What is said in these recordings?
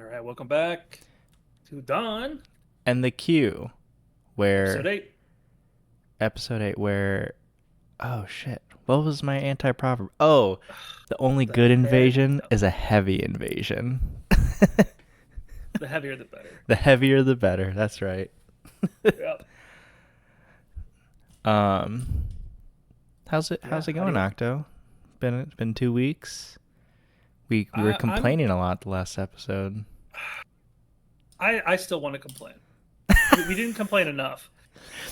All right, welcome back to Dawn, And the Q, episode where 8. episode 8, where oh shit, what was my anti proverb? Oh, the only The good head, invasion is a heavy invasion. the heavier the better. The heavier the better. That's right. Yep. um, how's it? Yeah. How's it How do going, you? Octo? Been 2 weeks. We were I'm. complaining a lot the last episode. I still want to complain. We didn't complain enough,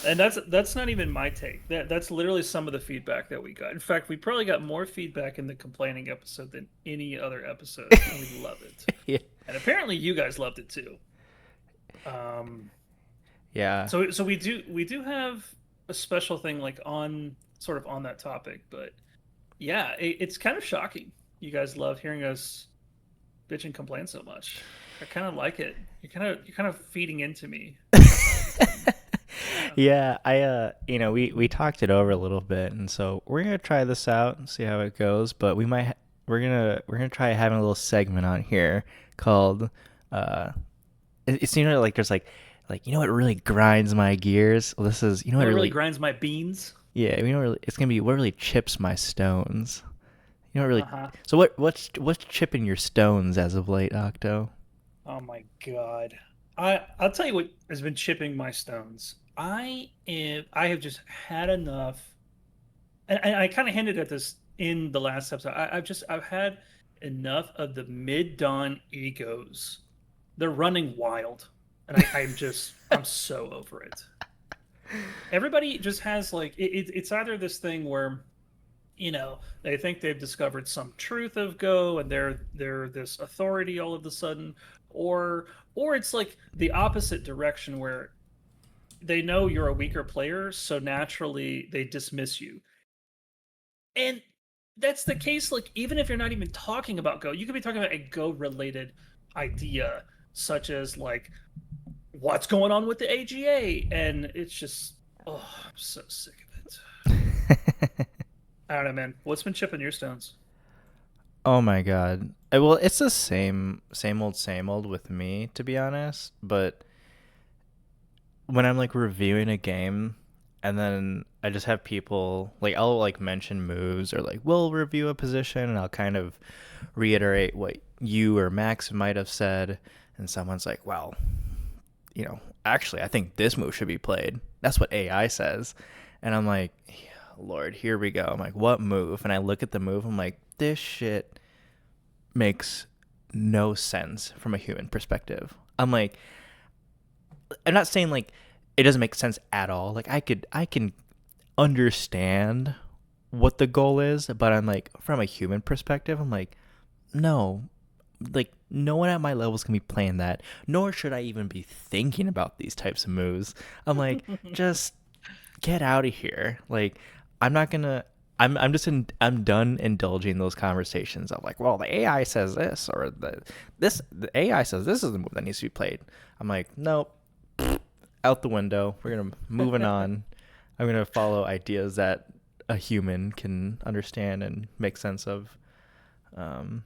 and that's not even my take. That's literally some of the feedback that we got. In fact, we probably got more feedback in the complaining episode than any other episode, and we love it. Yeah. And apparently, you guys loved it too. Um. Yeah. So we do have a special thing like on sort of on that topic, but yeah, it's kind of shocking. You guys love hearing us bitch and complain so much. I kind of like it. You're kind of feeding into me. Yeah. Yeah, we talked it over a little bit, and so we're gonna try this out and see how it goes. But we're gonna try having a little segment on here called uh, it's like there's like what really grinds my gears. Well, this is You know what what really really grinds my beans? it's gonna be what really chips my stones. Uh huh. So what's chipping your stones as of late, Octo? Oh my god. I'll tell you what has been chipping my stones. I have just had enough, and I kind of hinted at this in the last episode. I've had enough of the mid dawn egos. They're running wild, and I'm so over it. Everybody just has like it's either this thing where they think they've discovered some truth of Go and they're this authority all of a sudden, or or it's like the opposite direction where they know you're a weaker player, so naturally they dismiss you. And that's the case, like, even if you're not even talking about Go, you could be talking about a Go related idea, such as, like, what's going on with the AGA? And it's just, oh, I'm so sick of it. I don't know, man. What's been chipping your stones? Oh my god. Well, it's the same old with me, to be honest. But when I'm like reviewing a game, and then I just have people like I'll like mention moves or like we'll review a position, and I'll kind of reiterate what you or Max might have said, and someone's like, "Well, actually, I think this move should be played." That's what AI says, and I'm like, yeah, Lord, here we go. I'm like, what move? And I look at the move. I'm like, this shit makes no sense from a human perspective. I'm like, I'm not saying like it doesn't make sense at all. Like I can understand what the goal is, but I'm like from a human perspective, I'm like, no. Like no one at my levels can be playing that, nor should I even be thinking about these types of moves. I'm like, just get out of here. Like I'm not gonna I'm done indulging those conversations of like, well, the AI says this or the AI says this is the move that needs to be played. I'm like, nope, out the window. We're gonna moving on. I'm gonna follow ideas that a human can understand and make sense of. Um,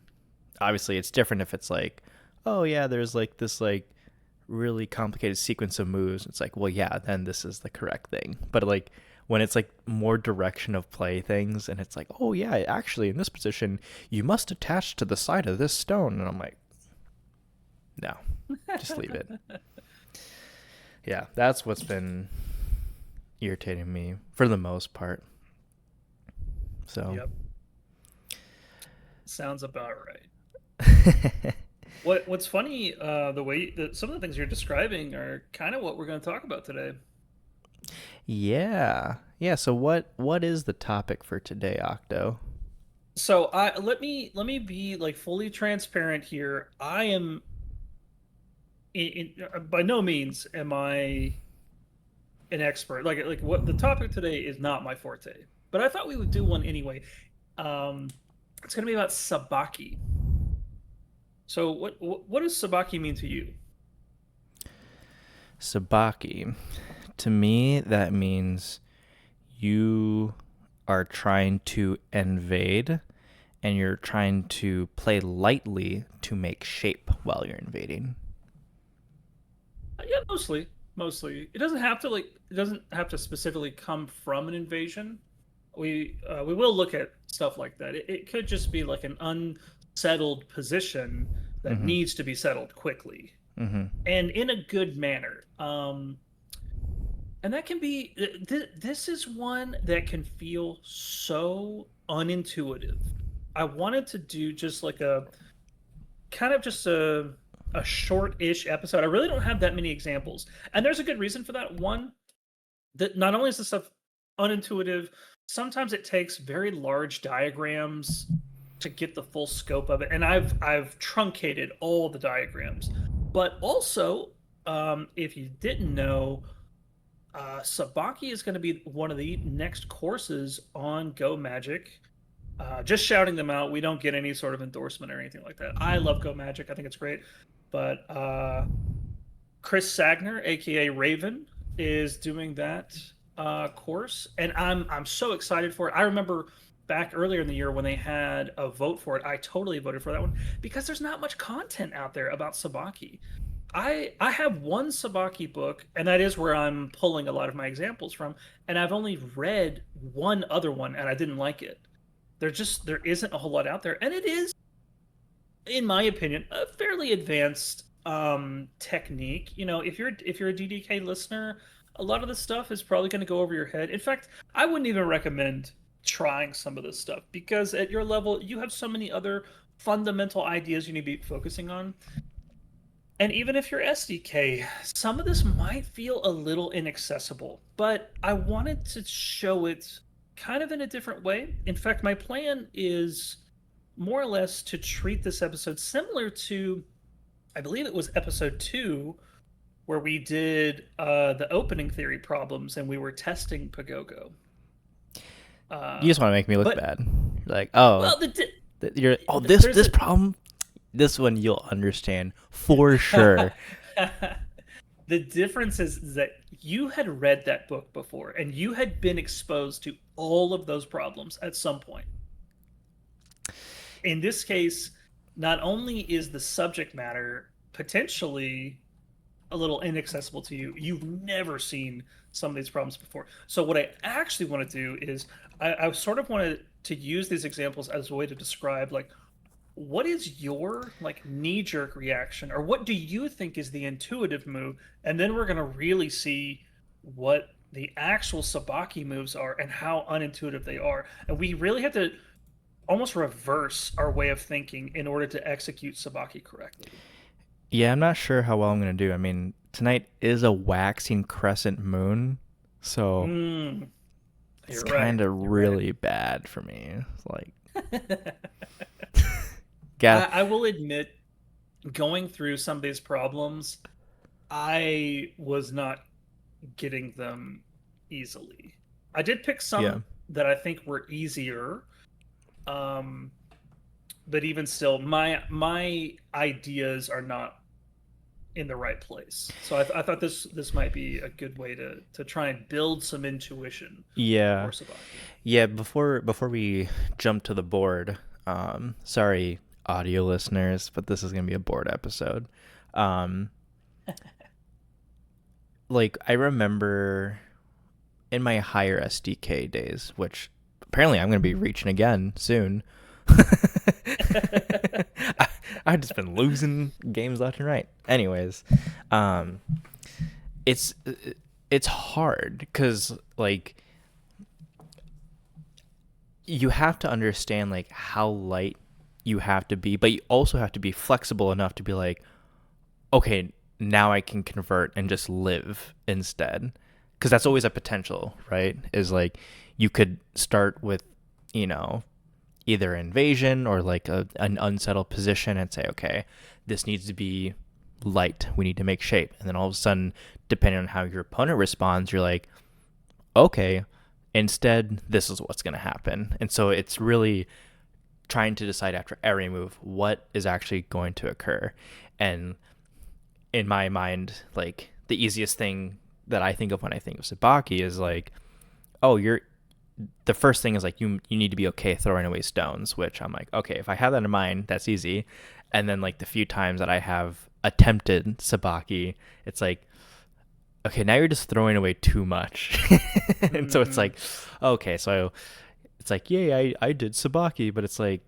Obviously, it's different if it's like, oh yeah, there's like this like really complicated sequence of moves. It's like, well, yeah, then this is the correct thing. But like when it's like more direction of play things, and it's like, oh yeah, actually in this position you must attach to the side of this stone, and I'm like, no, just leave it. Yeah, that's what's been irritating me for the most part. So, Yep, sounds about right. What's funny, the way that some of the things you're describing are kind of what we're going to talk about today. yeah, yeah. So what is the topic for today, Octo? So I let me be like fully transparent here. I am by no means am I an expert. Like what the topic today is not my forte, but I thought we would do one anyway. It's going to be about Sabaki. So what does Sabaki mean to you? Sabaki. To me, that means you are trying to invade and you're trying to play lightly to make shape while you're invading. Yeah, mostly. It doesn't have to specifically come from an invasion. We will look at stuff like that. It could just be like an unsettled position that Mm-hmm. needs to be settled quickly Mm-hmm. and in a good manner. And that can be this is one that can feel so unintuitive. I wanted to do just like a kind of just a short-ish episode. I really don't have that many examples. And there's a good reason for that. One, that not only is the stuff unintuitive, sometimes it takes very large diagrams to get the full scope of it. And I've truncated all the diagrams. But also, if you didn't know, Sabaki is going to be one of the next courses on Go Magic. Just shouting them out. We don't get any sort of endorsement or anything like that. I love Go Magic. I think it's great. But Chris Sagner, aka Raven, is doing that course, and I'm so excited for it. I remember back earlier in the year when they had a vote for it. I totally voted for that one because there's not much content out there about Sabaki. I have one Sabaki book, and that is where I'm pulling a lot of my examples from. And I've only read one other one, and I didn't like it. There isn't a whole lot out there, and it is, in my opinion, a fairly advanced technique. You know, if you're a DDK listener, a lot of this stuff is probably going to go over your head. In fact, I wouldn't even recommend trying some of this stuff because at your level, you have so many other fundamental ideas you need to be focusing on. And even if you're SDK, some of this might feel a little inaccessible, but I wanted to show it kind of in a different way. In fact, my plan is more or less to treat this episode similar to, I believe it was episode 2, where we did the opening theory problems and we were testing Pagogo. You just want to make me look But bad. Like, oh, well, you're there's this problem, this one you'll understand for sure. the difference is that you had read that book before and you had been exposed to all of those problems at some point. In this case, not only is the subject matter potentially a little inaccessible to you, you've never seen some of these problems before. So, what I actually want to do is I sort of wanted to use these examples as a way to describe, like, what is your like knee-jerk reaction, or what do you think is the intuitive move, and then we're going to really see what the actual Sabaki moves are and how unintuitive they are, and we really have to almost reverse our way of thinking in order to execute Sabaki correctly. Yeah, I'm not sure how well I'm going to do. I mean, tonight is a waxing crescent moon, so Mm, it's you're right. kind of You're right. really bad for me. It's like, got I will admit, going through some of these problems, I was not getting them easily. I did pick yeah. some that I think were easier, um, but even still, my ideas are not in the right place. So I thought this might be a good way to try and build some intuition for Yeah. Sabaki. Yeah, before we jump to the board, sorry audio listeners, but this is going to be a board episode. Um like I remember in my higher SDK days, which apparently I'm going to be reaching again soon. I, I've just been losing games left and right. Anyways, um, it's it's hard because like you have to understand like how light you have to be, but you also have to be flexible enough to be like, okay, now I can convert and just live instead. Because that's always a potential, right? Is like you could start with, you know, either invasion or like an unsettled position and say, okay, this needs to be light. We need to make shape. And then all of a sudden, depending on how your opponent responds, you're like, okay, instead, this is what's going to happen. And so it's really trying to decide after every move what is actually going to occur. And in my mind, like the easiest thing that I think of when I think of Sabaki is like, oh, the first thing is like you need to be okay throwing away stones, which I'm like, okay, if I have that in mind, that's easy. And then like the few times that I have attempted Sabaki, it's like, okay, now you're just throwing away too much. And so it's Mm, like, okay, so it's like, yay, I did Sabaki, but it's like,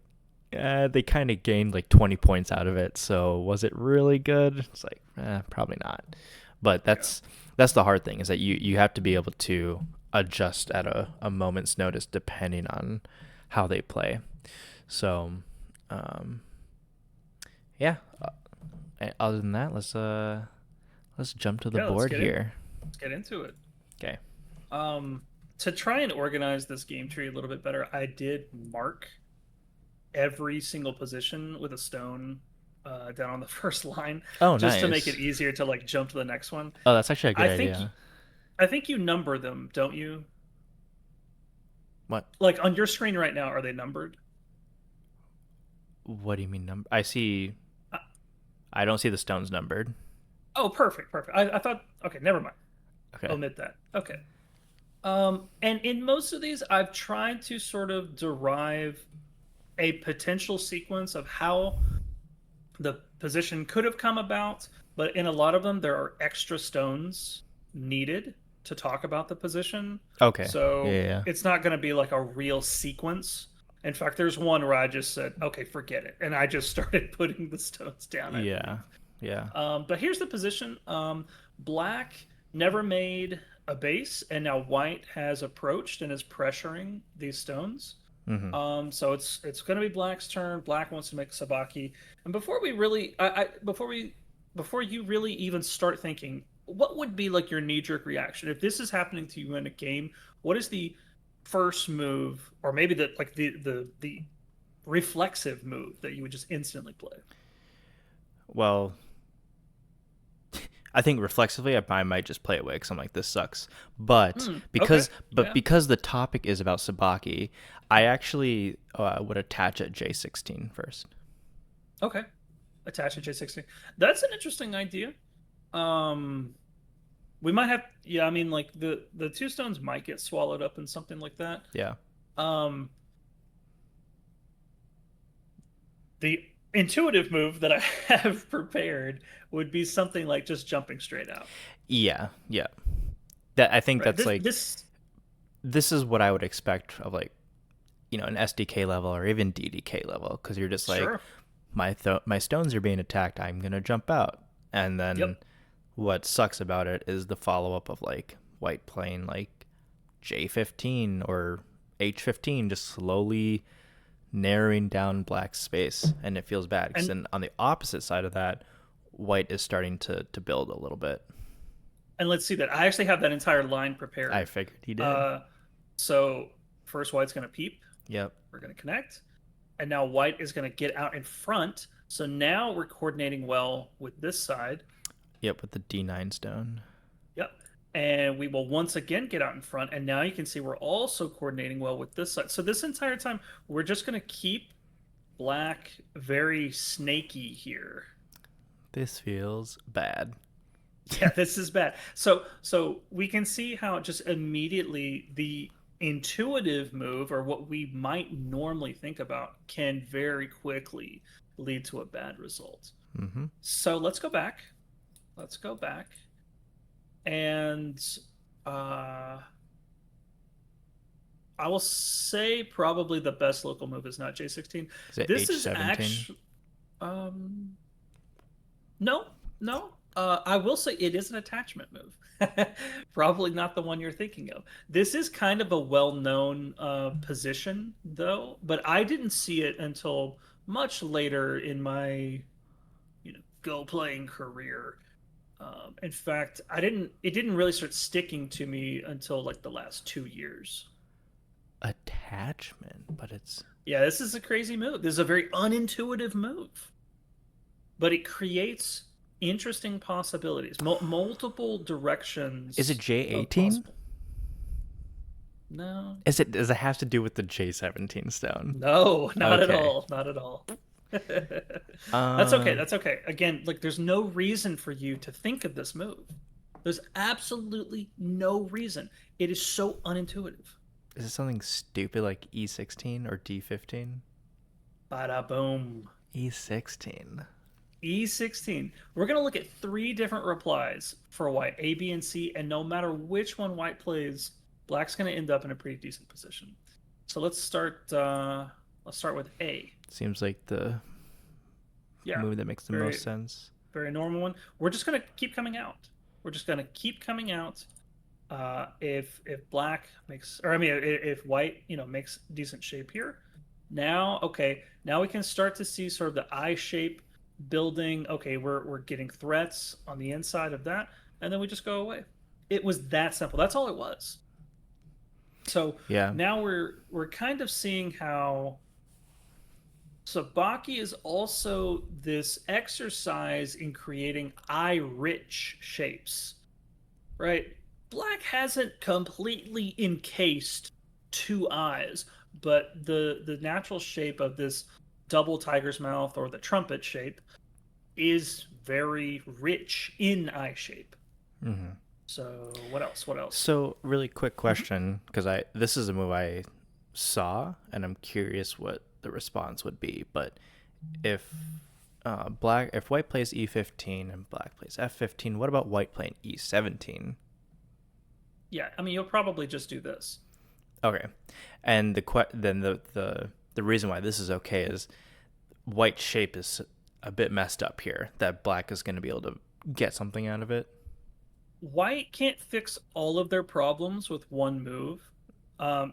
they kind of gained like 20 points out of it. So was it really good? It's like, probably not. But yeah. that's the hard thing, is that you have to be able to adjust at a moment's notice depending on how they play. So, um, yeah. Other than that, let's jump to the Yeah, let's board get in. here. Let's get into it. Okay. Um, to try and organize this game tree a little bit better, I did mark every single position with a stone down on the first line, Oh, just to make it nice. easier to like jump to the next one. Oh, that's actually a good I think idea. I think you number them, don't you? What? Like on your screen right now, are they numbered? What do you mean number? I see. Uh, I don't see the stones numbered. oh, perfect, perfect. I thought, okay, never mind. Okay. Omit that. Okay. And in most of these, I've tried to sort of derive a potential sequence of how the position could have come about, but in a lot of them, there are extra stones needed to talk about the position. Okay. Yeah. So Yeah. it's not going to be like a real sequence. In fact, there's one where I just said, okay, forget it. And I just started putting the stones down, I Yeah. believe. Yeah. But here's the position. Black never made a base, and now white has approached and is pressuring these stones. Mm-hmm. So it's going to be Black's turn. Black wants to make Sabaki. And before we really, before you really even start thinking, what would be like your knee-jerk reaction if this is happening to you in a game? What is the first move, or maybe the like the reflexive move that you would just instantly play? Well, I think reflexively, I might just play it away because I'm like, this sucks. But Hmm. Okay. but Yeah. because the topic is about Sabaki, I actually would attach at J16 first. Okay. Attach a J60. That's an interesting idea. Um, we might have, yeah, I mean, like the two stones might get swallowed up in something like that. Yeah. Um, the intuitive move that I have prepared would be something like just jumping straight out. Yeah. Yeah. That I think Right. that's This like, this this is what I would expect of like, an SDK level or even DDK level, because you're just like, sure. my stones are being attacked. I'm gonna jump out, and then Yep. what sucks about it is the follow up of like white playing like J15 or H15, just slowly narrowing down black space, and it feels bad because And then on the opposite side of that, white is starting to build a little bit. and let's see that. I actually have that entire line I prepared. figured he did. Uh, so first white's gonna peep. Yep. We're gonna connect. And now white is going to get out in front. So now we're coordinating well with this side. Yep, with the D9 stone. Yep. And we will once again get out in front. And now you can see we're also coordinating well with this side. So this entire time, we're just going to keep black very snaky here. This feels bad. Yeah, this is bad. So we can see how just immediately the intuitive move, or what we might normally think about, can very quickly lead to a bad result. Mm-hmm. So let's go back. Let's go back. And uh, I will say probably the best local move is not J16. Is it This is H17? actually no, no. I will say it is an attachment move. Probably not the one you're thinking of. This is kind of a well-known position, though, but I didn't see it until much later in my, Go playing career. In fact, I didn't. It didn't really start sticking to me until like the last 2 years. Attachment, but it's. Yeah, this is a crazy move. This is a very unintuitive move, but it creates interesting possibilities, multiple Is it directions of J18? possible. No, Is it? Does it have to do with the J17 stone? no, not at Okay. all, not at all. That's okay. Uh, That's okay. Again, like there's no reason for you to think of this move. There's absolutely no reason. It is so unintuitive. Is it something stupid like E16 or D15? Bada boom. E16. E16. We're going to look at three different replies for white, A, B, and C, and no matter which one white plays, black's going to end up in a pretty decent position. So let's start with A. Seems like the Yeah, move that makes the most very sense. very normal one. We're just going to keep coming out. We're just going to keep coming out. If black makes, or I mean, if white, makes decent shape here, now okay, now we can start to see sort of the I shape building. Okay, we're getting threats on the inside of that, and then we just go away. It was that simple. That's all it was. So Yeah. now we're kind of seeing how Sabaki is also this exercise in creating eye rich shapes, right? Black hasn't completely encased two eyes, but the natural shape of this double tiger's mouth or the trumpet shape is very rich in eye shape. Mm-hmm. So what else? What else? So, really quick Mhm. question, because I this is a move I saw, and I'm curious what the response would be. But if if white plays E15 and black plays F15, what about white playing E17? Yeah, I mean you'll probably just do this. Okay, and then the reason why this is okay is white shape is a bit messed up here. That black is going to be able to get something out of it. White can't fix all of their problems with one move.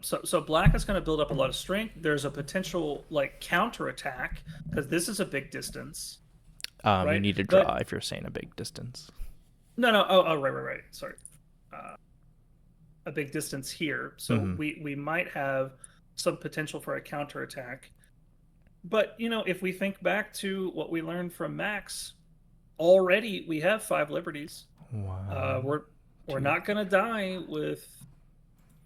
So black is going to build up a lot of strength. There's a potential like counterattack because this is a big distance, You right? need to draw But if you're saying a big distance. no. Oh, right. Sorry, uh, a big distance here. So Mm-hmm. we might have some potential for a counterattack. But if we think back to what we learned from Max, already we have five liberties. Uh, One, we're we're two. not going to die with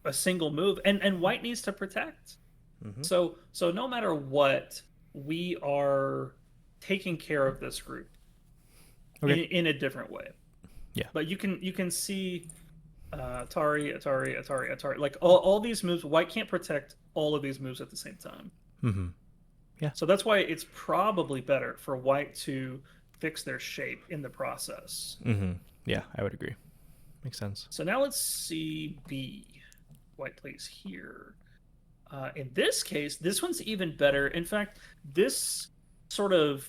a single move, and white needs to protect. Mm-hmm. So no matter what, we are taking care of this group Okay. in a different way. Yeah. But you can see Atari. Like all these moves, white can't protect all of these moves at the same time. Mm-hmm. Yeah. So that's why it's probably better for white to fix their shape in the process. Mm-hmm. Yeah, I would agree. Makes sense. So now let's see B. White plays here. In this case, this one's even better. In fact, this sort of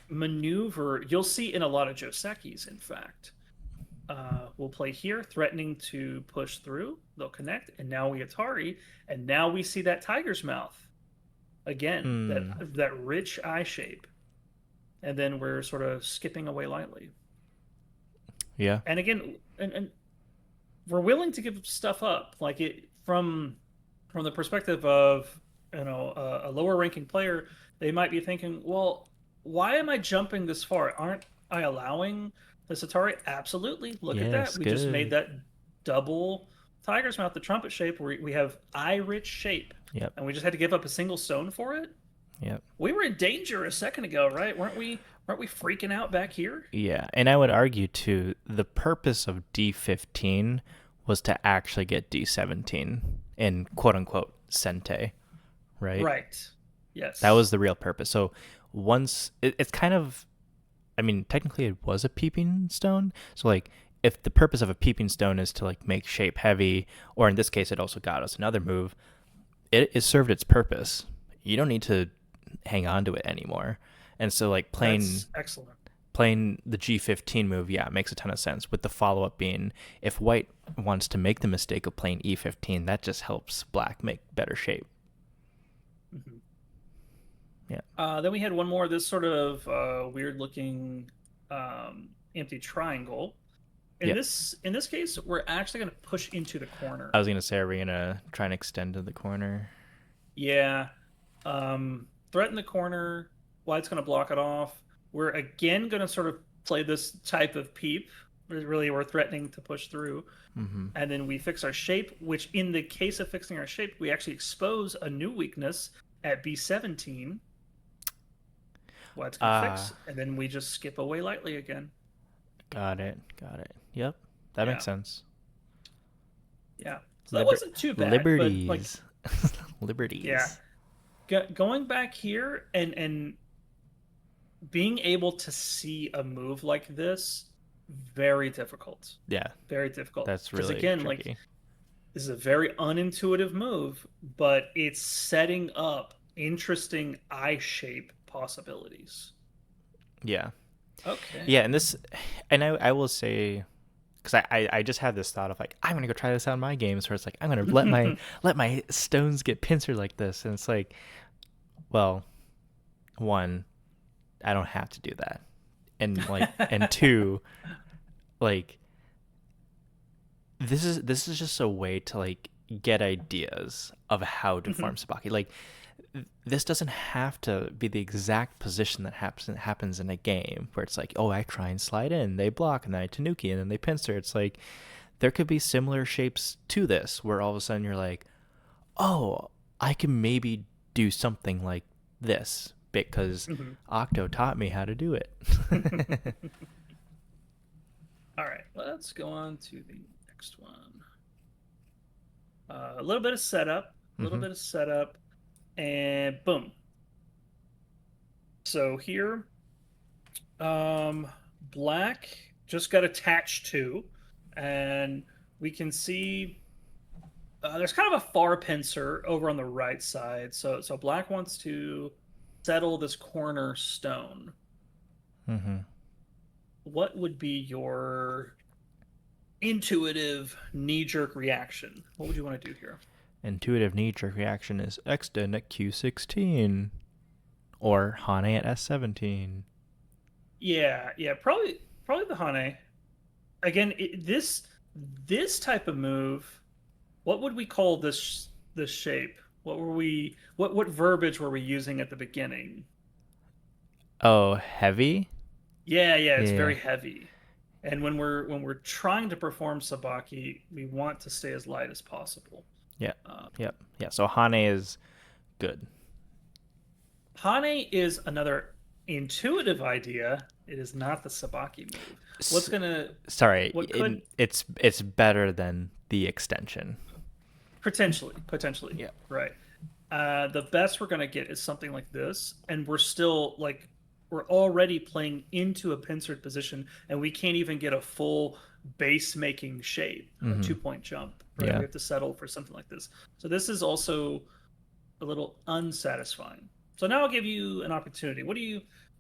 maneuver you'll see in a lot of Josekis, in fact. We'll play here, threatening to push through. They'll connect, and now we Atari, and now we see that tiger's mouth again, that Hmm. that rich eye shape, and then we're sort of skipping away lightly. Yeah. And again, and we're willing to give stuff up, like it from the perspective of a lower ranking player. They might be thinking, well, why am I jumping this far? Aren't I allowing the Satari? Absolutely. Look at that. Yes, We just made good. that double tiger's mouth, the trumpet shape, where we have eye rich shape, Yep. and we just had to give up a single stone for it. Yep. We were in danger a second ago, right? Weren't we freaking out back here? Yeah, and I would argue too, the purpose of D15 was to actually get D17 in quote unquote Sente, right? Right. That Yes. was the real purpose. So it's kind of, I mean, technically it was a peeping stone. So like, if the purpose of a peeping stone is to like make shape heavy, or in this case, it also got us another move, it served its purpose. You don't need to hang on to it anymore. And so like That's excellent. playing the G15 move, yeah, it makes a ton of sense. With the follow up being, if white wants to make the mistake of playing E15, that just helps black make better shape. Mhm. Yeah. Then we had one more, this sort of weird looking empty triangle. In Yeah. this case, we're actually going to push into the I corner. was gonna say, are we gonna try and extend to the corner? Yeah. Threaten the corner. White's going to block it off. We're again going to sort of play this type of peep. Really, we're threatening to push through. Mm-hmm. And then we fix our shape, which in the case of fixing our shape, we actually expose a new weakness at B17. White's going to Ah, fix, and then we just skip away lightly again. got it. Got it. Yep. That makes Yeah, sense. yeah. So that wasn't too bad, but like, Liberties. yeah, Liberties. going back here and being able to see a move like this, very difficult. Yeah, Very difficult. that's Because really again, like tricky. this is a very unintuitive move, but it's setting up interesting eye shape possibilities. Yeah. Yeah, Okay. and this, and I will say, because I just had this thought of like, I'm gonna go try this out in my games where it's like, I'm gonna let my stones get pincered like this. And it's like, well, one, I don't have to do that. And two, like, this is just a way to like get ideas of how to farm Sabaki. Like, this doesn't have to be the exact position that happens in a game where it's like, oh, I try and slide in, they block, and then I tanuki, and then they pincer. It's like there could be similar shapes to this where all of a sudden you're like, oh, I can maybe do something like this because Octo taught me how to do it. All right, let's go on to the next one. A little bit of setup, a little Mm-hmm. bit of setup, and boom. So here, black just got attached to, and we can see there's kind of a far pincer over on the right side. So black wants to settle this corner stone. Mm-hmm. What would be your intuitive knee-jerk reaction? What would you want to do here? Intuitive knee-jerk reaction is extend at Q16 or Hane at S17. Yeah, yeah, probably the Hane. Again, this type of move, what would we call this shape? What verbiage were we using at the beginning? Oh, heavy? Yeah, yeah, it's Yeah. very heavy. And when we're trying to perform Sabaki, we want to stay as light as possible. Yeah. Uh, Yep. Yeah. So Hane is good. Hane is another intuitive idea. It is not the Sabaki move. What's S- gonna Sorry, what could it's better than the extension. potentially, Yeah. right? The best we're gonna get is something like this, and we're still like we're already playing into a pincered position, and we can't even get a full base making shape, a Mm-hmm. 2 point jump, right? Yeah. We have to settle for something like this. So this is also a little unsatisfying. So now I'll give you an opportunity.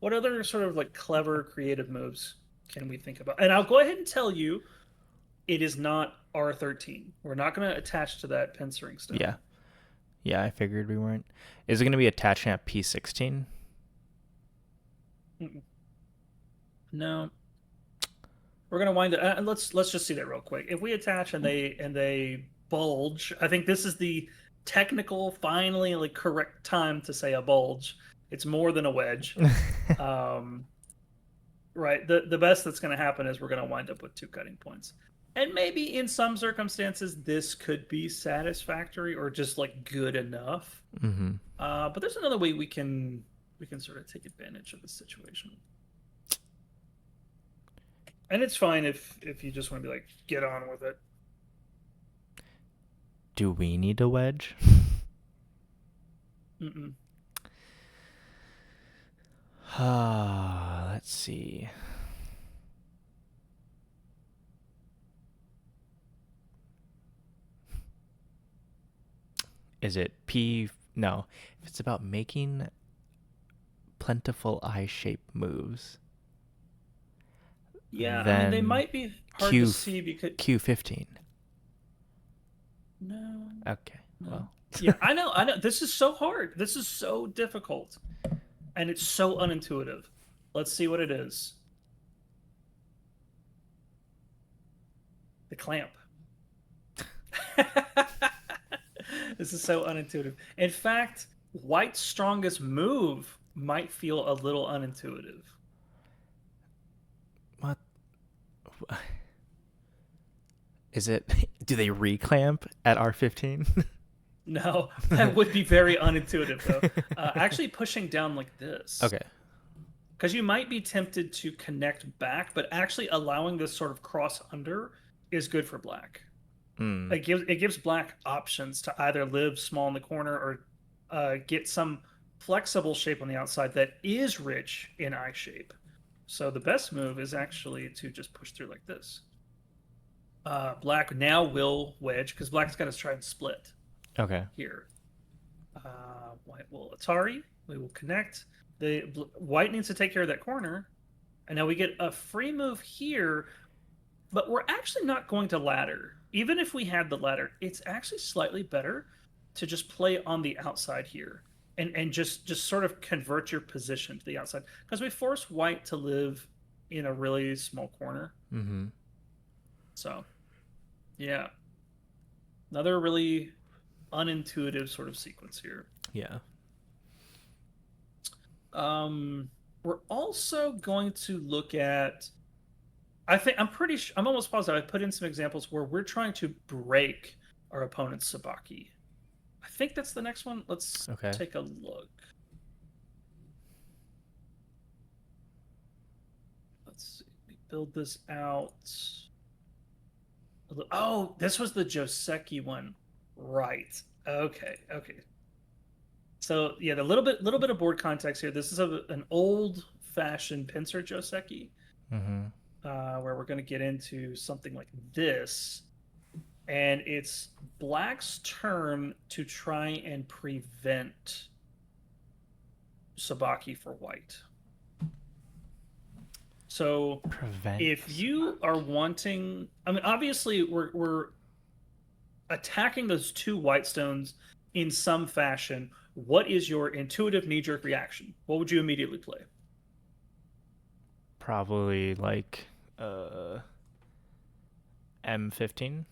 What other sort of like clever creative moves can we think about? And I'll go ahead and tell you it is not R13. We're not going to attach to that pincering Yeah. stone. Yeah. I figured we weren't. Is it going to be attaching at P16? Mm-mm. No, we're going to wind up. Let's just see that real quick. If we attach and they bulge, I think this is the technical, finally like correct time to say a bulge. It's more than a wedge. Um, right. The best that's going to happen is we're going to wind up with two cutting points. And maybe in some circumstances this could be satisfactory or just like good enough. Mm-hmm. But there's another way we can sort of take advantage of the situation. And it's fine if you just want to be like get on with it. Do we need a wedge? Mm-mm. Let's see. Is it P? No. If it's about making plentiful eye shape moves, Yeah, I mean they then might be hard to Q see because Q15. no, Okay. no. Well. Yeah, I know. This is so hard. This is so difficult. And it's so unintuitive. Let's see what it is. The clamp. This is so unintuitive. In fact, White's strongest move might feel a little unintuitive. What is it? Do they reclamp at R15? No, that would be very unintuitive though. Actually, pushing down like this. Okay. Because you might be tempted to connect back, but actually allowing this sort of cross under is good for black. Mm. It gives black options to either live small in the corner or get some flexible shape on the outside that is rich in eye shape. So the best move is actually to just push through like this. Black now will wedge because black's got to try and split Okay. here. White will Atari. We will connect. The white needs to take care of that corner, and now we get a free move here. But we're actually not going to ladder. Even if we had the ladder, it's actually slightly better to just play on the outside here and just sort of convert your position to the outside because we force white to live in a really small corner. Mm-hmm. So yeah, another really unintuitive sort of sequence here. Yeah. We're also going to look at. I'm almost positive I put in some examples where we're trying to break our opponent's Sabaki. I think that's the next one. Let's Okay. take a look. Let's see. We build this out. Oh, this was the Joseki one. Right. Okay. Okay. So yeah, the little bit of board context here. This is an old fashioned pincer Joseki, Mm-hmm. where we're going to get into something like this, and it's black's turn to try and prevent Sabaki for white. So Prevent if you are Sabaki. wanting, I mean, obviously we're attacking those two white stones in some fashion. What is your intuitive knee-jerk reaction? What would you immediately play? Probably like uh M15.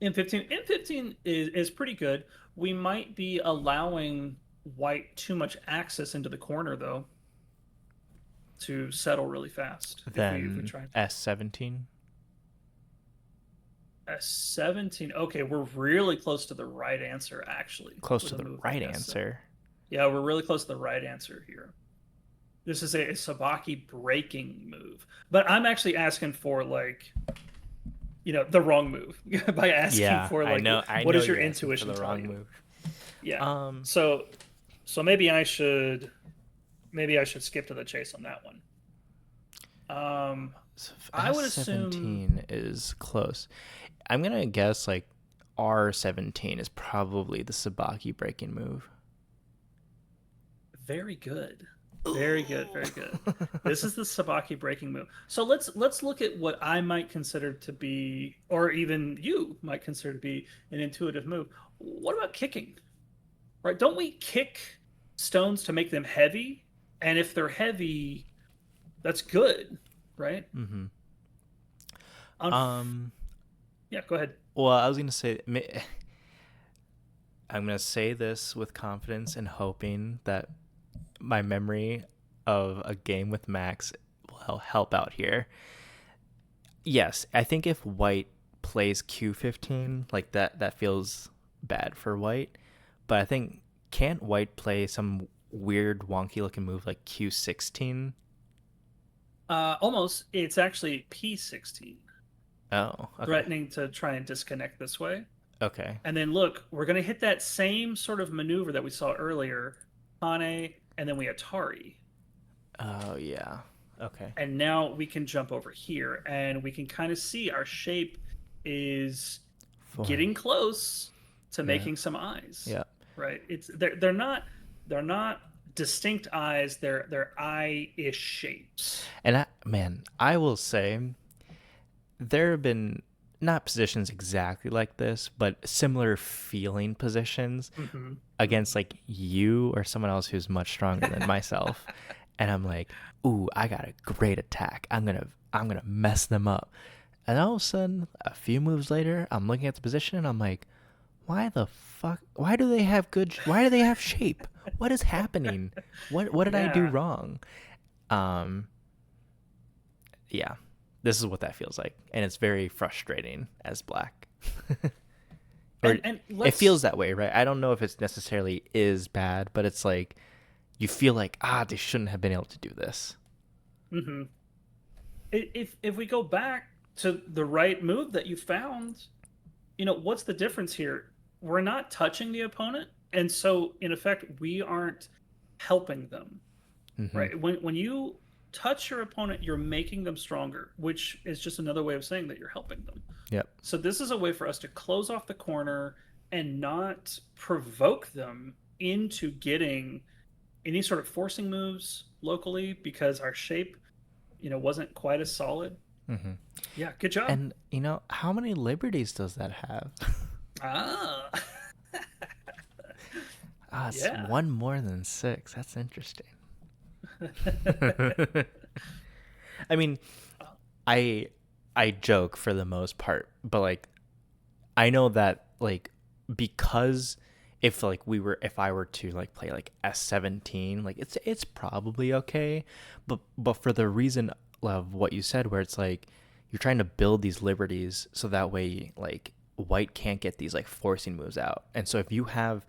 M15 is pretty good. We might be allowing white too much access into the corner though to settle really fast if we Then try S17. a 17. Okay, we're really close to the right answer actually Close with to a the move right like S7. answer. Yeah, we're really close to the right answer here. This is a Sabaki breaking move, but I'm actually asking for like the wrong move by asking Yeah, for I like know. I what know does your you're asking for intuition the tell wrong you? move. Yeah. Um, So maybe I should skip to the chase on that one. so if I would assume S17 is close, I'm gonna guess like R17 is probably the Sabaki breaking move. very good. Very good, very good. This is the Sabaki breaking move. So let's look at what I might consider to be, or even you might consider to be an intuitive move. What about kicking? Right? Don't we kick stones to make them heavy? And if they're heavy, that's good, right? Mm-hmm. Unf- Um, yeah, go ahead. well, I was gonna say I'm gonna say this with confidence and hoping that my memory of a game with Max will help out here. Yes, I think if White plays Q15, like that feels bad for White. But I think can't White play some weird wonky looking move like Q16? Almost. It's actually P16, Oh, okay. threatening to try and disconnect this way. Okay. And then look, we're going to hit that same sort of maneuver that we saw earlier, Hane, and then we Atari. Oh yeah. Okay. And now we can jump over here and we can kind of see our shape is getting Forming. close to Yeah. making some eyes, Yeah. right? They're not distinct eyes, they're eye-ish shapes. And man, I will say there have been not positions exactly like this, but similar feeling positions Hmm. against like you or someone else who's much stronger than myself. And I'm like, ooh, I got a great attack. I'm gonna mess them up. And all of a sudden, a few moves later, I'm looking at the position and I'm like, why the fuck? Why do they have shape? What is happening? What did I do Yeah. wrong? Um, yeah, this is what that feels like, and it's very frustrating as black. Or And it feels let's that way, right? I don't know if it's necessarily is bad, but it's like you feel like they shouldn't have been able to do this. mhm. If we go back to the right move that you found, what's the difference here? We're not touching the opponent, and so in effect, we aren't helping them, Mm-hmm. right? When you touch your opponent, you're making them stronger, which is just another way of saying that you're helping them. Yep. So this is a way for us to close off the corner and not provoke them into getting any sort of forcing moves locally because our shape, wasn't quite as solid. Mm-hmm. Yeah, good job. And how many liberties does that have? Ah, Ah, it's yeah. one more than six. That's interesting. I mean, I I joke for the most part, but like I know that like because if I were to like play like S17, like it's probably okay, but for the reason of what you said, where it's like you're trying to build these liberties so that way like white can't get these like forcing moves out, and so if you have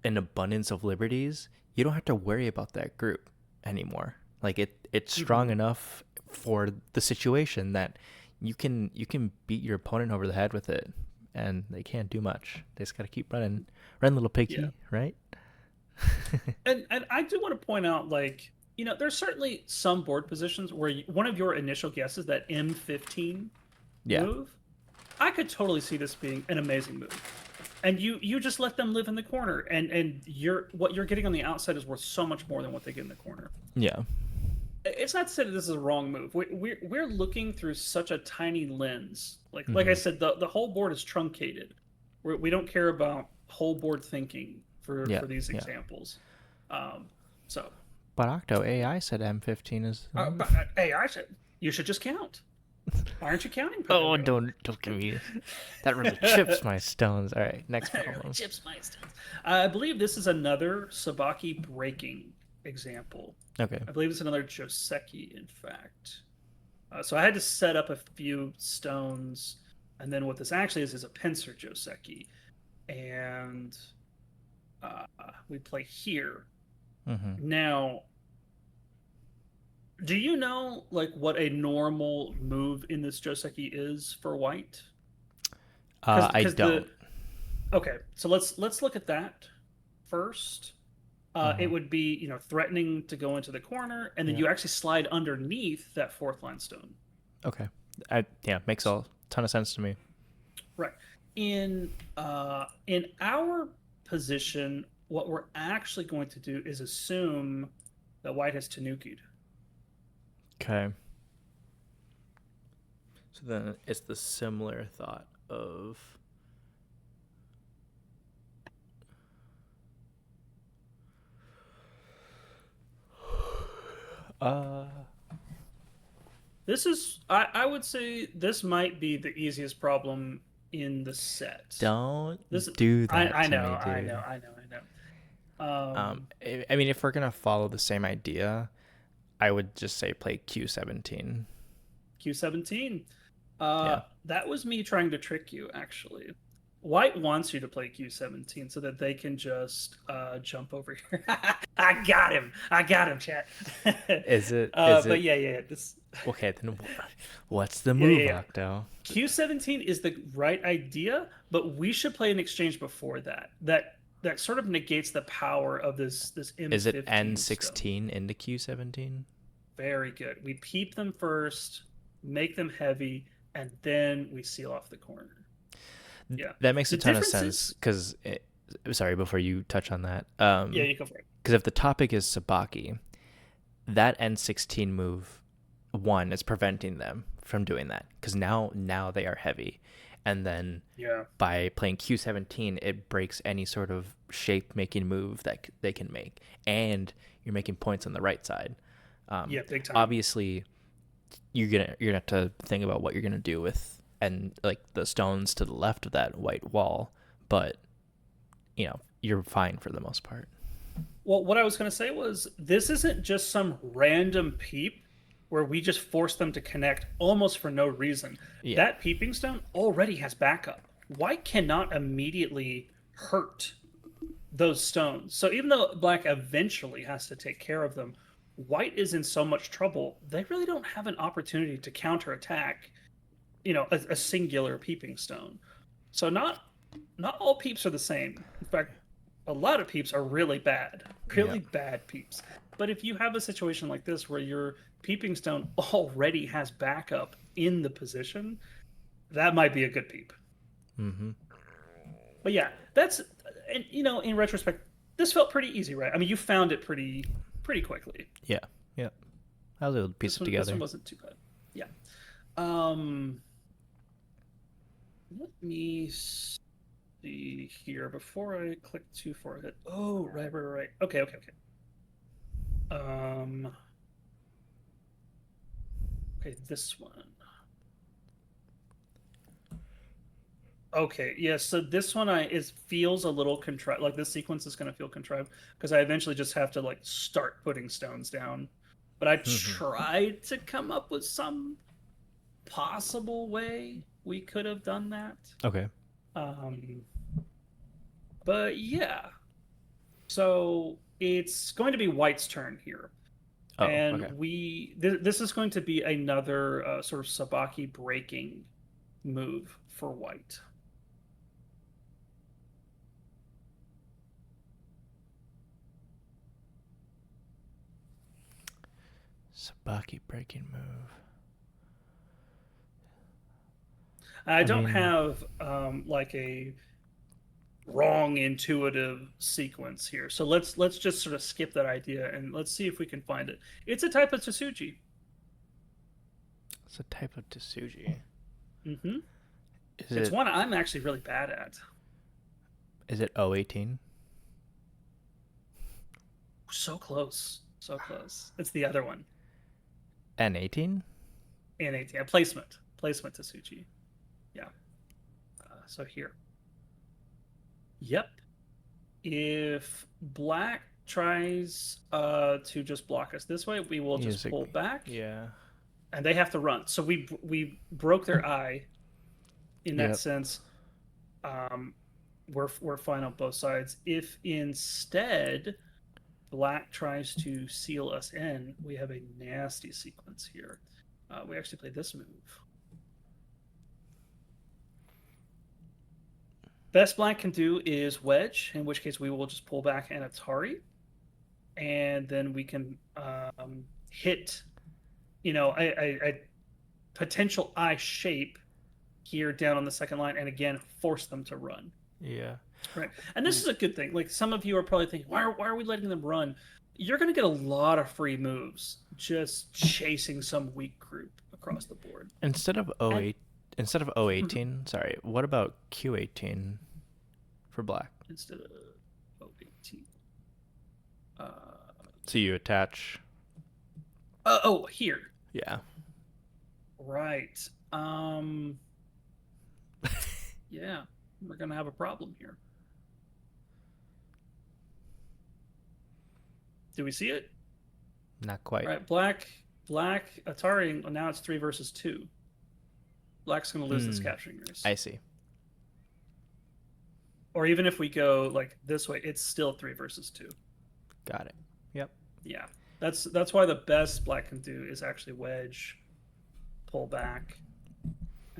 an abundance of liberties, you don't have to worry about that group anymore. Like it's strong Mhm. enough for the situation that you can beat your opponent over the head with it, and they can't do much. They just gotta keep running, run, little Yeah. piggy, right? And I do want to point out, like, there's certainly some board positions where one of your initial guesses, that M15 Yeah. move, I could totally see this being an amazing move. And you just let them live in the corner, and what you're getting on the outside is worth so much more than what they get in the corner. Yeah. It's not to say that this is a wrong move. We're looking through such a tiny lens. Like I Mm-hmm. said, the whole board is truncated. We don't care about whole board thinking Yeah. for these Yeah. examples. Um, so, But Octo AI said M15 is the but, move. hey, I said you should just count. Why aren't you counting, Oh, Pagogo? don't give me that. Really chips my stones. All right, next It really problem. chips my stones. I believe this is another Sabaki breaking example. Okay. I believe it's another Joseki, in fact. So I had to set up a few stones, and then what this actually is a pincer Joseki, and uh, we play here. Mm-hmm. Now, do you know like what a normal move in this Joseki is for white? Because I the don't. okay, so let's look at that first. It Mm-hmm. would be threatening to go into the corner, and then Yeah. you actually slide underneath that fourth line stone. Okay. Yeah, makes a ton of sense to me. Right. In our position, what we're actually going to do is assume that white has Tanuki'd. Okay. So then it's the similar thought of uh I would say this might be the easiest problem in the set. don't This do that I to know, me, I know, dude. I know, I know. I mean, if we're gonna follow the same idea, I would just say play Q17. Q17. Yeah. That was me trying to trick you, actually. White wants you to play Q17 so that they can just jump over here. I got him. I got him, chat. Is it? Is But it? yeah. This, Okay, then what's the yeah, yeah, move, yeah. Octo? Q17 is the right idea, but we should play an exchange before that. That sort of negates the power of this Is it M15 stone. N16 into Q17? Very good. We peep them first, make them heavy, and then we seal off the corner. Yeah. That makes The a ton of difference sense is, because, sorry, before you touch on that, yeah, you go for it. because if the topic is Sabaki, that N16 move, one, is preventing them from doing that because now they are heavy, and then Yeah. by playing Q17, it breaks any sort of shape making move that they can make, and you're making points on the right side. Yeah, big time. Obviously, you're gonna have to think about what you're gonna do with and like the stones to the left of that white wall, but you're fine for the most part. Well, what I was going to say was this isn't just some random peep where we just force them to connect almost for no reason. Yeah. That peeping stone already has backup. White cannot immediately hurt those stones. So even though black eventually has to take care of them, white is in so much trouble, they really don't have an opportunity to counterattack a singular peeping stone. So not all peeps are the same. In fact, a lot of peeps are Yeah. really bad peeps. But if you have a situation like this where your peeping stone already has backup in the position, that might be a good peep. Mm-hmm. But yeah, that's and in retrospect, this felt pretty easy, right? I mean, you found it pretty quickly. Yeah. Yeah. I was able to piece it This one together. wasn't too bad. Yeah. Um, Let me see here before I click too far ahead. Oh, right. Okay. Um, okay, this one. Okay, yeah. So this one, I it feels a little contrived. Like this sequence is going to feel contrived because I eventually just have to like start putting stones down. But I Mm-hmm. tried to come up with some possible way we could have done that. Okay. Um, but yeah, so it's going to be White's turn here. Oh, And okay. this is going to be another sort of Sabaki breaking move for White. Sabaki breaking move. I I don't mean, have like a wrong intuitive sequence here, so let's just sort of skip that idea and let's see if we can find it. It's a type of Tsuji. it's a type of Tsuji. Hmm. Is It's it one I'm actually really bad at. is it O18? So close. It's the other one. N18? And 18 placement Tsuji. Yeah. So here. Yep. If black tries to just block us this way, we will just Music. pull back, Yeah. and they have to run. So we broke their eye in that Yep. sense. Um, we're fine on both sides. If instead black tries to seal us in, we have a nasty sequence here. We actually play this move. Best black can do is wedge, in which case we will just pull back and Atari, and then we can hit, a potential eye shape here down on the second line, and again force them to run. Yeah. Right, and this is a good thing. Like some of you are probably thinking, why are we letting them run? You're going to get a lot of free moves just chasing some weak group across the board. Instead of And 08 instead of 018, sorry, what about Q18 for black? instead of 18, uh, So you attach. here, Yeah. right? Yeah, we're gonna have a problem here. Do we see it? Not quite. Right, black Atari. Well, now it's 3 versus 2. Black's gonna lose this Mm, capturing race. I see. Or even if we go like this way, it's still 3 versus 2. Got it. Yep. Yeah, that's why the best black can do is actually wedge, pull back,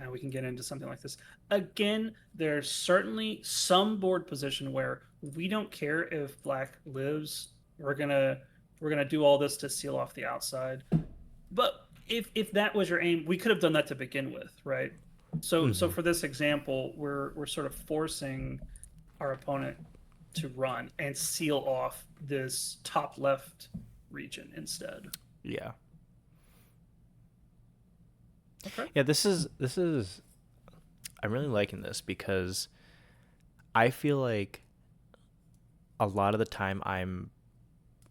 and we can get into something like this. Again, there's certainly some board position where we don't care if black lives. We're gonna do all this to seal off the outside. But if that was your aim, we could have done that to begin with, right? So Mm-hmm. for this example, we're sort of forcing our opponent to run and seal off this top left region instead. Yeah. Okay. Yeah, this is I'm really liking this because I feel like a lot of the time I'm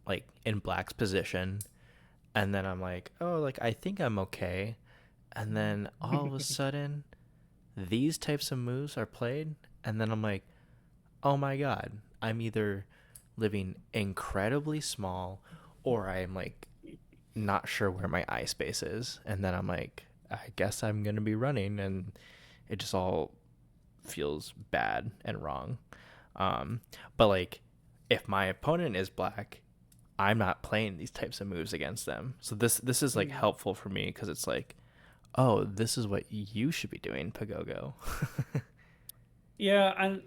like in black's position and then I'm like, "Oh, like I think I'm okay." And then all of a sudden these types of moves are played and then I'm like, "Oh my god, I'm either living incredibly small or I'm like not sure where my eye space is." And then I'm like, I guess I'm going to be running and it just all feels bad and wrong. But like if my opponent is black, I'm not playing these types of moves against them. So this is like Mm. helpful for me because it's like, oh, this is what you should be doing, Pagogo. Yeah, and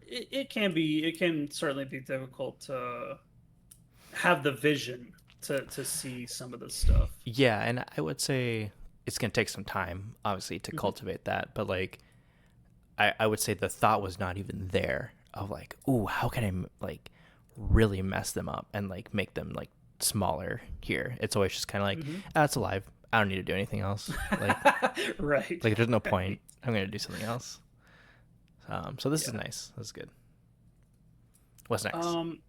it can certainly be difficult to have the vision to see some of this stuff. Yeah, and I would say it's gonna take some time, obviously, to Mhm. cultivate that. But like, I would say the thought was not even there of like, ooh, how can I like really mess them up and like make them like smaller here. It's always just kind of like, Mhm. ah, it's alive. I don't need to do anything else. Right. Like there's no point. Right. I'm gonna do something else. So this is Yeah. nice. This is good. What's next? Um,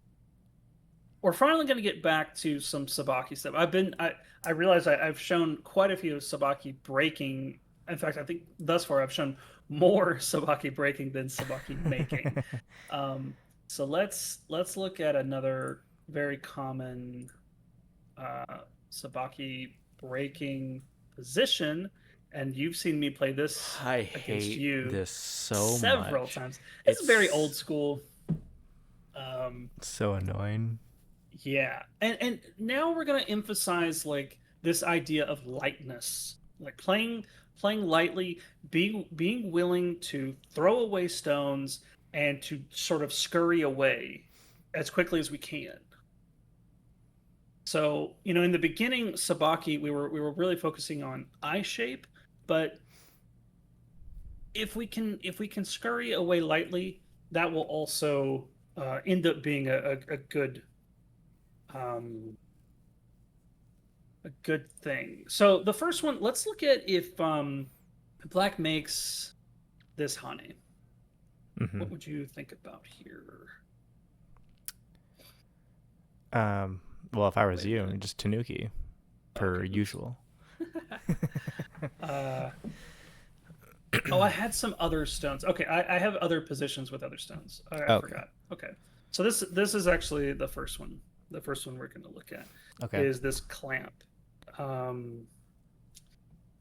we're finally going to get back to some Sabaki stuff. I realize I've shown quite a few Sabaki breaking. In fact, I think thus far I've shown more Sabaki breaking than Sabaki making. Um, so let's look at another very common uh, Sabaki breaking position, and you've seen me play this I against hate you this so several much. times. It's very old It's school. Um, so annoying. Yeah. And now we're gonna emphasize like this idea of lightness. Like playing lightly, being willing to throw away stones and to sort of scurry away as quickly as we can. So, in the beginning, Sabaki, we were really focusing on eye shape, but if we can scurry away lightly, that will also end up being a um, good thing. So the first one, let's look at if Black makes this honey. Hmm. What would you think about here? Um, well, if I was Wait a you, minute. just Tanuki, per Okay, oops. usual. uh, oh, I had some other stones. Okay, I have other positions with other stones. I Okay. forgot. Okay, so this is actually the first one. The first one we're going to look at Okay. is this clamp. Um,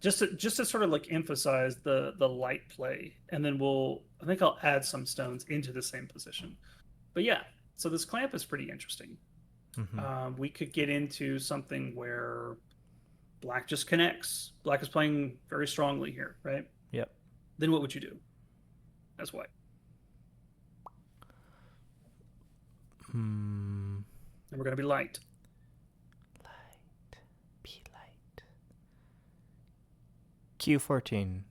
just to sort of like emphasize the light play, and then I think I'll add some stones into the same position. But yeah, so this clamp is pretty interesting. Hmm. We could get into something where black just connects. Black is playing very strongly here, right? Yep. Then what would you do as white? Hmm. And we're going to be light. Light. Be light. Q14.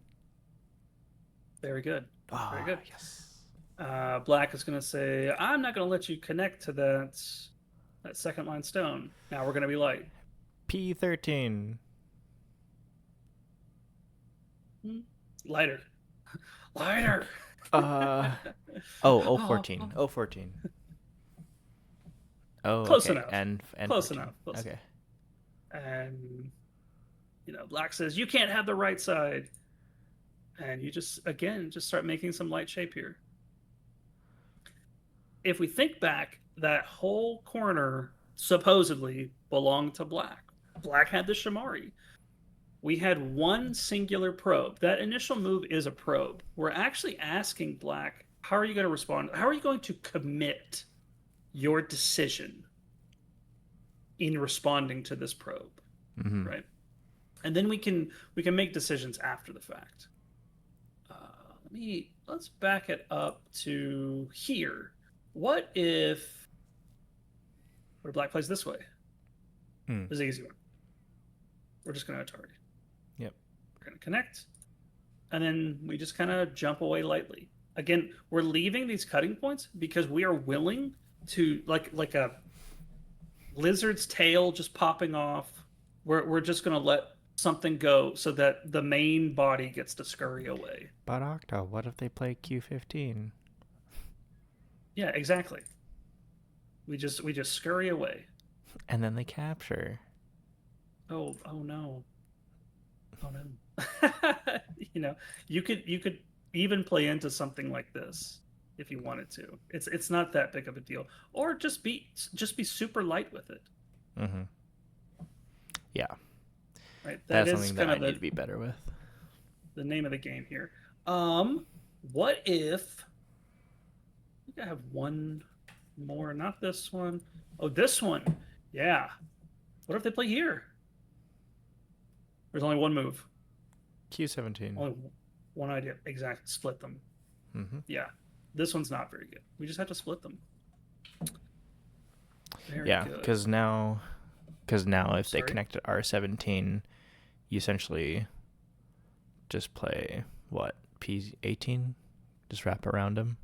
Very good. Very Ah, good. yes. Black is going to say, I'm not going to let you connect to that second line stone. Now we're going to be light. P13. Hmm. Lighter. Lighter. Uh. Oh, oh Oh, 14. oh. Oh 14. Oh, Close okay. enough. And Close 14. enough. Close Okay. enough. And Black says you can't have the right side, and you just start making some light shape here. If we think back, that whole corner supposedly belonged to Black. Black had the Shamari. We had one singular probe. That initial move is a probe. We're actually asking Black, how are you going to respond? How are you going to commit your decision in responding to this probe, Mm-hmm. right? And then we can make decisions after the fact. Let's back it up to here. What if Black plays this way? Mm. This is the easy one. We're just going to Atari. Yep. We're going to connect, and then we just kind of jump away lightly. Again, we're leaving these cutting points because we are willing to like a lizard's tail just popping off. We're just going to let something go so that the main body gets to scurry away. But Octo, what if they play Q15? Yeah, exactly. We just scurry away. And then they capture. Oh no. Oh no. you know, you could even play into something like this if you wanted to. It's not that big of a deal. Or just be super light with it, Mm-hmm. Yeah. right? That That's is something that kind I of need the to be better with. the name of the game here. Um, what if I think I have one more, not this one. Oh, this one. Yeah. What if they play here? There's only one move. Q17. Only one idea. Exactly. Split them. Mm-hmm. Yeah. This one's not very good. We just have to split them. Very Yeah, good. because now if they Sorry. connect to R17, you essentially just play what, P18, just wrap around them.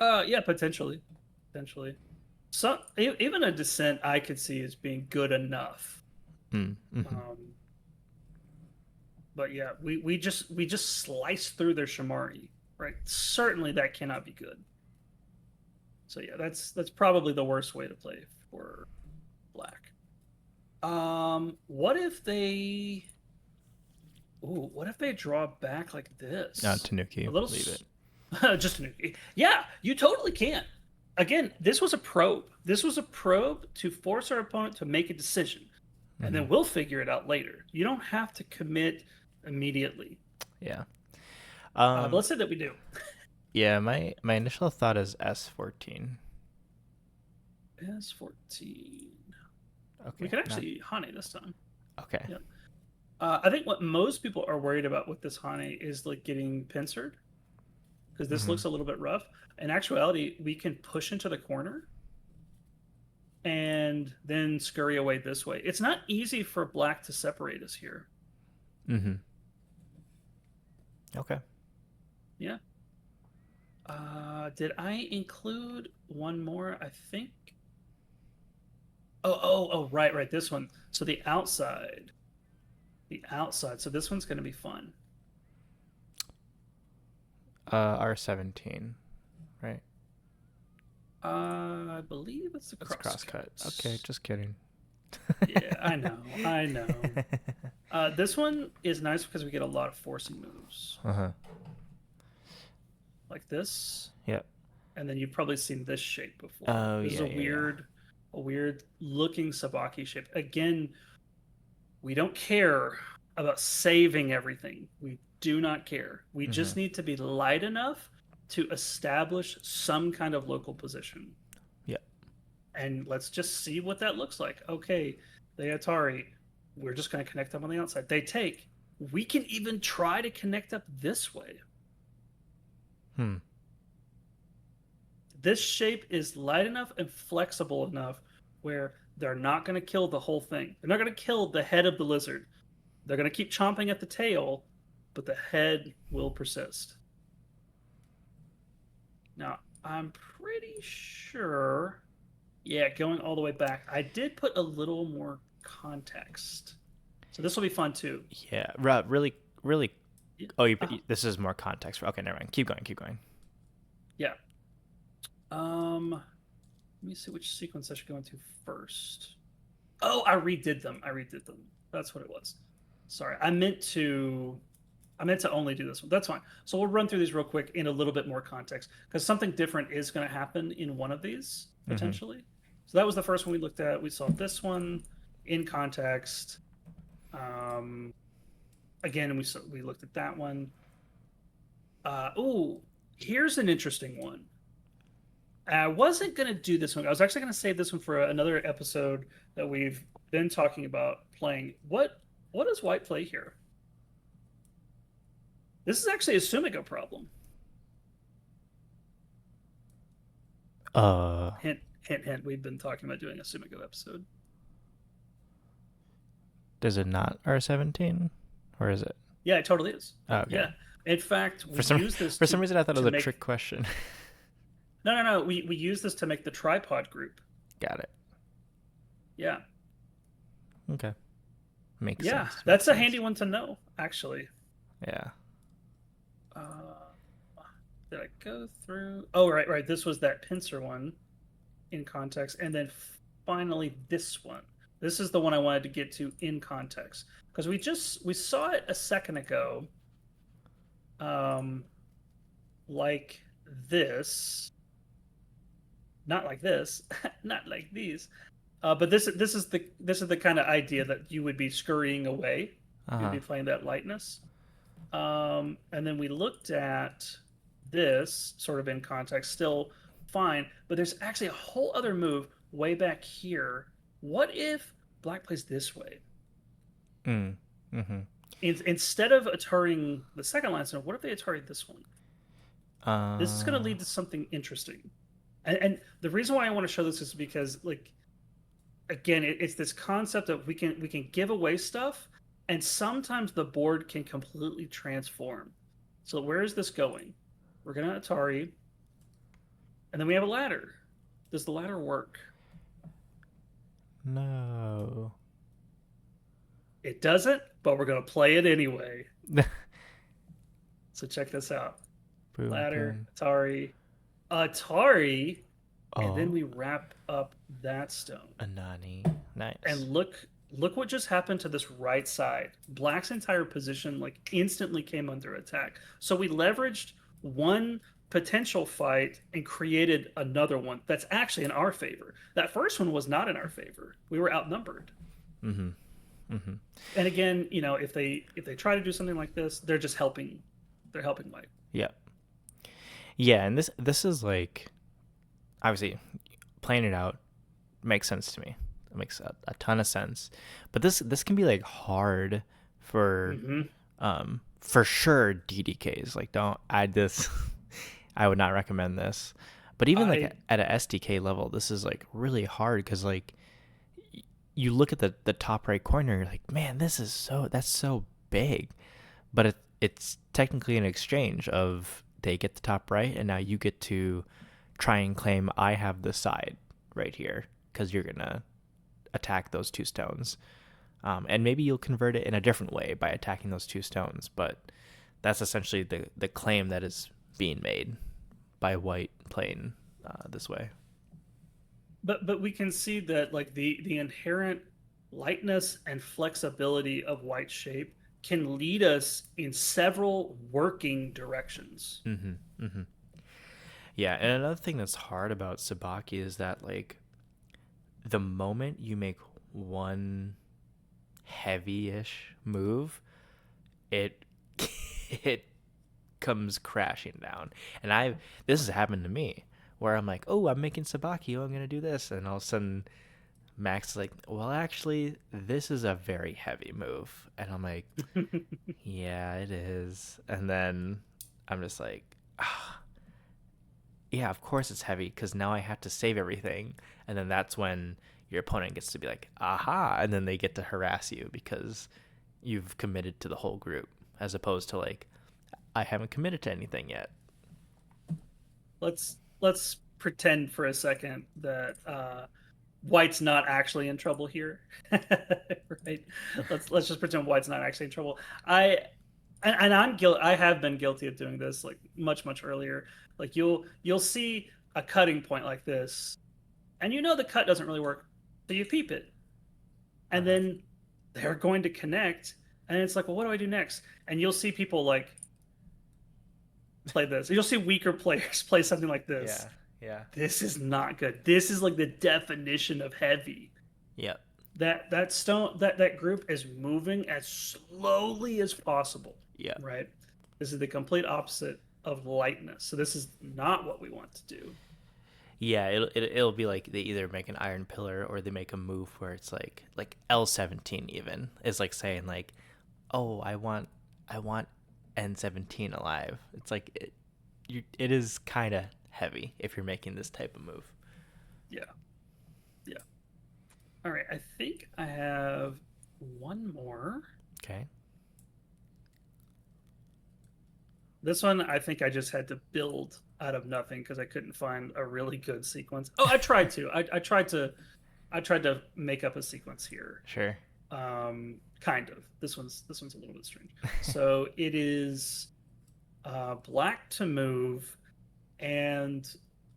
Yeah, potentially. Potentially. So even a descent I could see as being good enough. Mm, mm-hmm. Um, but yeah, we just slice through their Shamari, right? Certainly that cannot be good. So yeah, that's probably the worst way to play for black. What if they what if they draw back like this? A Tanuki, little leave it. just a nuke. Yeah, you totally can. Again, this was a probe. This was a probe to force our opponent to make a decision, and Mm-hmm. then we'll figure it out later. You don't have to commit immediately. Yeah. But let's say that we do. Yeah. My initial thought is S14. S14. We Okay. could Not actually Hane this time. okay. Yeah. I think what most people are worried about with this Hane is like getting pincered because this Mm-hmm. looks a little bit rough. In actuality, we can push into the corner and then scurry away this way. It's not easy for black to separate us here. Mm-hmm. Okay. Yeah. Did I include one more? I think. Oh, right, right. This one. So the outside. The outside. So this one's going to be fun. R17, right? I believe it's a That's crosscut. Okay, crosscut. just kidding. Yeah, I know. I know. This one is nice because we get a lot of forcing moves Uh-huh. like this, Yep. and then you've probably seen this shape before. Oh, This is yeah, yeah, yeah. a weird looking Sabaki shape. Again, we don't care about saving everything. We do not care. We Mm-hmm. just need to be light enough to establish some kind of local position. Yep. And let's just see what that looks like. Okay, the Atari, we're just going to connect up on the outside. They take. We can even try to connect up this way. Hmm. This shape is light enough and flexible enough where they're not going to kill the whole thing. They're not going to kill the head of the lizard. They're going to keep chomping at the tail, but the head will persist. Now, I'm pretty sure, yeah, going all the way back, I did put a little more context. So this will be fun too. Yeah. Really, really. Yeah. Oh, Uh-huh. this is more context. Okay, never mind. Keep going. Keep going. Yeah. Let me see which sequence I should go into first. Oh, I redid them. I redid them. That's what it was. Sorry. I meant to only do this one. That's fine. So we'll run through these real quick in a little bit more context because something different is going to happen in one of these Mm-hmm. potentially. So that was the first one we looked at. We saw this one in context. Um, Again, we looked at that one. Oh, here's an interesting one. I wasn't going to do this one. I was actually going to save this one for another episode that we've been talking about playing. What does white play here? This is actually a Sumigo problem. Uh, Hint, hint, hint. We've been talking about doing a Sumigo episode. does it not R17, or is it? Yeah, it totally is. Oh, okay. Yeah. In fact, For we some use this for some reason, I thought it to was a make trick question. no. We use this to make the tripod group. Got it. Yeah. Okay. Makes Yeah. sense. That's Makes a sense. handy one to know, actually. Yeah. Uh, did I go through? Oh, right, right. This was that pincer one in context, and then finally this one. This is the one I wanted to get to in context because we saw it a second ago, um, like this, not like this, not like these. But this is the kind of idea that you would be scurrying away. Uh You'd huh. be playing that lightness. And then we looked at this sort of in context, still fine, but there's actually a whole other move way back here. What if black plays this way? Mm. Mm-hmm. instead of Ataring the second line stone, what if they Atari this one? This is going to Uh, lead to something interesting. And the reason why I want to show this is because, like, again, it's this concept of we can give away stuff, and sometimes the board can completely transform. So where is this going? We're gonna Atari, and then we have a ladder. Does the ladder work? no. It doesn't, but we're gonna play it anyway. So check this out: Boom, ladder, boom. Atari, Atari, and then Oh, we wrap up that stone. Anani. And Nice. look what just happened to this right side. Black's entire position like instantly came under attack. So we leveraged one potential fight and created another one that's actually in our favor. That first one was not in our favor. We were outnumbered. Mm-hmm. Mm-hmm. And again, if they try to do something like this, they're just helping. They're helping White. Yeah. Yeah, and this is like obviously playing it out makes sense to me. It makes a ton of sense. But this can be like hard Mm-hmm. for sure DDKs. Like don't add this. I would not recommend this. But even like I at a SDK level, this is like really hard cuz like you look at the top right corner, you're like, "Man, that's so big." But it's technically an exchange of they get the top right and now you get to try and claim I have the side right here because you're gonna attack those two stones, and maybe you'll convert it in a different way by attacking those two stones, but that's essentially the claim that is being made by white playing this way. but we can see that like the inherent lightness and flexibility of White shape can lead us in several working directions. Mm-hmm. Mm-hmm. Yeah, and another thing that's hard about Sabaki is that like the moment you make one heavy-ish move, it it comes crashing down. And I this has happened to me where I'm like, oh, I'm making Sabaki, oh, I'm gonna do this, and all of a sudden Max is like, well, actually, this is a very heavy move, and I'm like, yeah, it is. And then I'm just like, ah, yeah, of course it's heavy because now I have to save everything, and then that's when your opponent gets to be like, aha, and then they get to harass you because you've committed to the whole group, as opposed to like, I haven't committed to anything yet. Let's pretend for a second that White's not actually in trouble here, right? Let's just pretend White's not actually in trouble. I and I'm guilty. I have been guilty of doing this like much earlier. Like you'll see a cutting point like this, and the cut doesn't really work, so you peep it, and Uh-huh. then they're going to connect, and it's like, well, what do I do next? And you'll see people like play this. You'll see weaker players play something like this. Yeah, yeah, This is not good. This is like the definition of heavy. yep, That group is moving as slowly as possible, yep. right? This is the complete opposite of lightness. So this is not what we want to do. Yeah, it'll be like they either make an iron pillar or they make a move where it's like L17 even is like saying like, oh, I want N17 alive. It's like it is kind of heavy if you're making this type of move. Yeah. Yeah. All right. I think I have one more. Okay. This one I think I just had to build out of nothing because I couldn't find a really good sequence. Oh, I tried to. I tried to make up a sequence here. Sure. Kind of. This one's a little bit strange. So it is black to move, and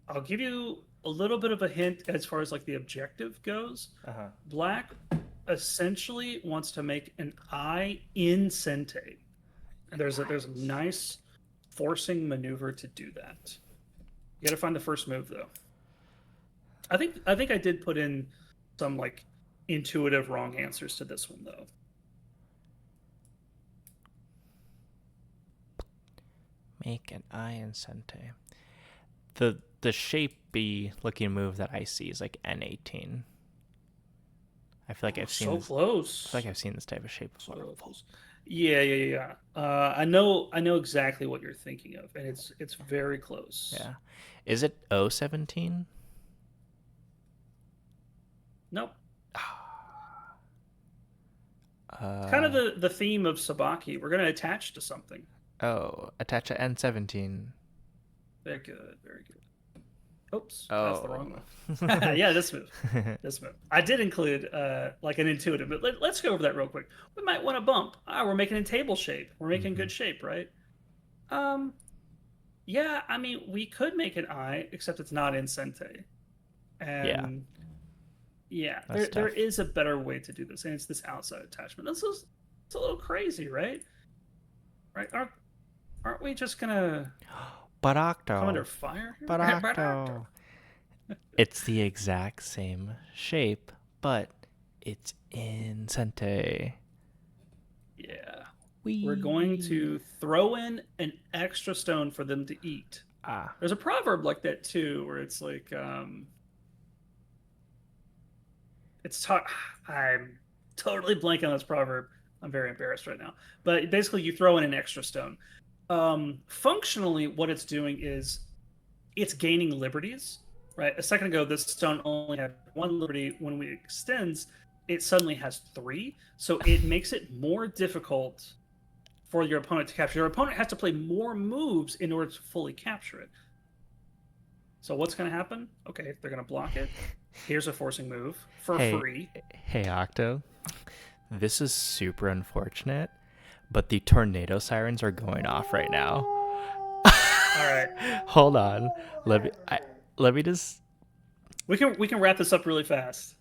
I'll give you a little bit of a hint as far as like the objective goes. Uh-huh. Black essentially wants to make an eye in Sente, and there's a nice forcing maneuver to do that. You got to find the first move though. I think I did put in some like intuitive wrong answers to this one though. Make an eye and sente. The shapey looking move that I see is like N18. I feel like Oh, I've seen so this. I feel close. like I've seen this type of shape before. So close. Yeah, yeah, yeah. I know exactly what you're thinking of, and it's very close. Yeah. Is it O17? Nope. It's kind of Uh the theme of Sabaki. We're gonna attach to something. oh, attach a N17. Very good, very good. Oops, that's the wrong Oh. move. Yeah, this move. This move. I did include like an intuitive, but let's go over that real quick. We might want to bump. Ah, we're making in table shape. We're making Hmm. good shape, right? Um, yeah, I mean, we could make an eye, except it's not in Sente. Yeah, And yeah, that's there tough. is a better way to do this, and it's this outside attachment. This is it's a little crazy, right? Right? Aren't we just gonna But come Octo, under fire here? but But Octo. It's the exact same shape, but it's in Sente. yeah, we're going Wee. to throw in an extra stone for them to eat. Ah. There's a proverb like that too, where it's like, it's taught. I'm totally blanking on this proverb. I'm very embarrassed right now. But basically, you throw in an extra stone. Functionally, what it's doing is it's gaining liberties. Right. A second ago, this stone only had one liberty. When we extends, it suddenly has three. So it makes it more difficult for your opponent to capture. Your opponent has to play more moves in order to fully capture it. So what's going to happen? Okay, they're going to block it. Here's a forcing move for Hey, free. hey, Octo. This is super unfortunate, but the tornado sirens are going off right now. All right, Hold on. Let me just we can wrap this up really fast.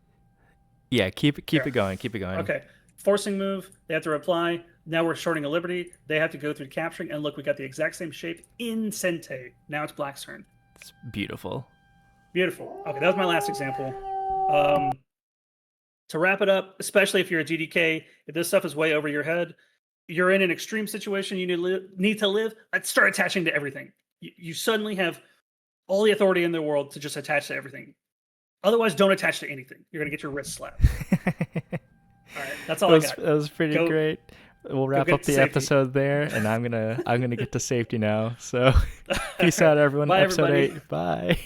yeah, keep Here, it going. Keep it going. okay. Forcing move. They have to reply. Now we're shorting a liberty. They have to go through capturing. And look, we got the exact same shape in Sente. Now it's Black's turn. It's beautiful. Beautiful. Okay, that was my last example. Um, to wrap it up, especially if you're a GDK, if this stuff is way over your head, you're in an extreme situation. You need to live. Let's start attaching to everything. You suddenly have all the authority in the world to just attach to everything. Otherwise, don't attach to anything. You're gonna get your wrist slapped. that All right, that's all I got. was pretty Go great. We'll go wrap get up to the safety. episode there, and I'm gonna get to safety now. So, peace out, everyone. Bye, Episode everybody. 8. Bye.